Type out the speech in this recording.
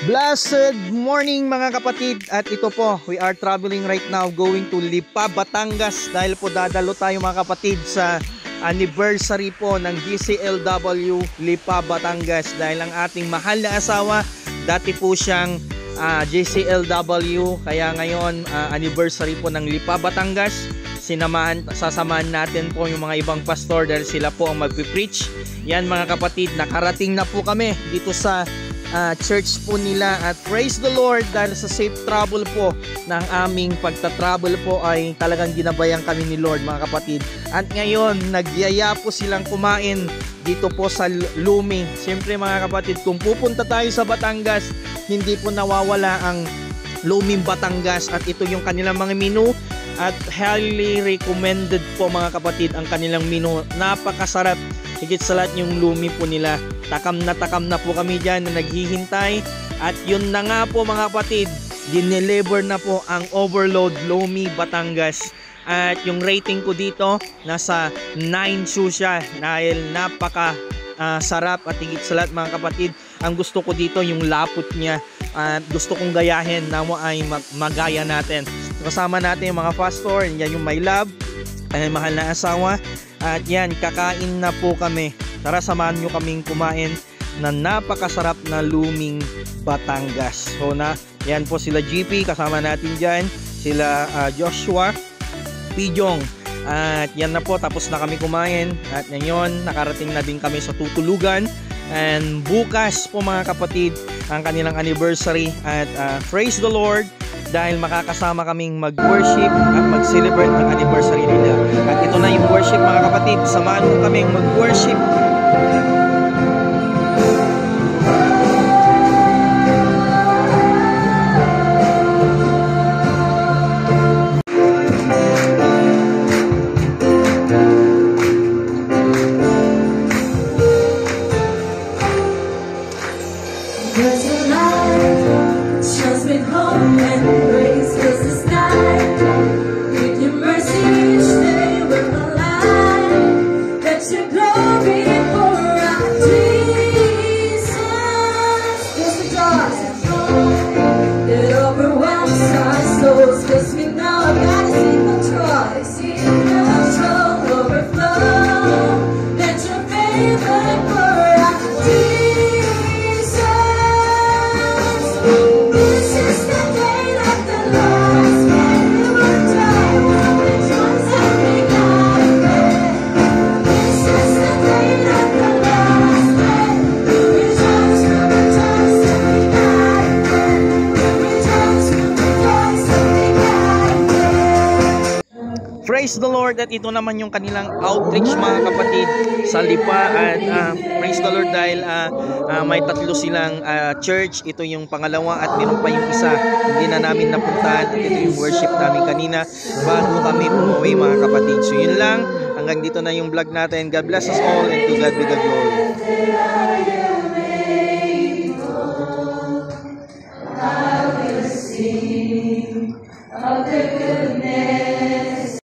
Blessed morning mga kapatid, at ito po, we are traveling right now going to Lipa, Batangas dahil po dadalo tayo mga kapatid sa anniversary po ng GCLW Lipa, Batangas dahil ang ating mahal na asawa dati po siyang GCLW, kaya ngayon anniversary po ng Lipa, Batangas. Sasamahan natin po yung mga ibang pastor dahil sila po ang magpipreach. Yan mga kapatid, nakarating na po kami dito sa church po nila at praise the Lord dahil sa safe travel po ng aming pagta-travel po ay talagang ginabayan kami ni Lord mga kapatid. At ngayon nagyaya po silang kumain dito po sa Lumi. Siyempre mga kapatid, kung pupunta tayo sa Batangas, hindi po nawawala ang Luming Batangas at ito yung kanilang mga menu. At highly recommended po mga kapatid ang kanilang menu. Napakasarap. Higit sa lahat yung Lumi po nila. Takam na po kami dyan na naghihintay. At yun na nga po mga kapatid, dineliver na po ang Overload Lumi Batangas. At yung rating ko dito, nasa 9 siya dahil napaka sarap at higit sa lahat mga kapatid. Ang gusto ko dito yung lapot niya. Gusto kong gayahin na mo ay magaya natin. Kasama natin yung mga pastor, yan yung my love, ay mahal na asawa. At yan, kakain na po kami. Tara, samahan nyo kaming kumain na napakasarap na Luming Batangas. So yan po sila GP, kasama natin dyan. Sila Joshua, Pijong. At yan na po, tapos na kami kumain. At ngayon, nakarating na din kami sa tutulugan. And bukas po mga kapatid, ang kanilang anniversary. At praise the Lord dahil makakasama kaming mag-worship at mag-celebrate ng anniversary nila. At ito na yung worship mga kapatid. Samahan mo kaming mag-worship. Praise the Lord, at ito naman yung kanilang outreach mga kapatid sa Lipa. At praise the Lord dahil may tatlo silang church. Ito yung pangalawa at meron pa yung isa hindi na namin napuntahan. At ito yung worship namin kanina bago kami umuwi mga kapatid. So yun lang, hanggang dito na yung vlog natin. God bless us all and to God be the glory.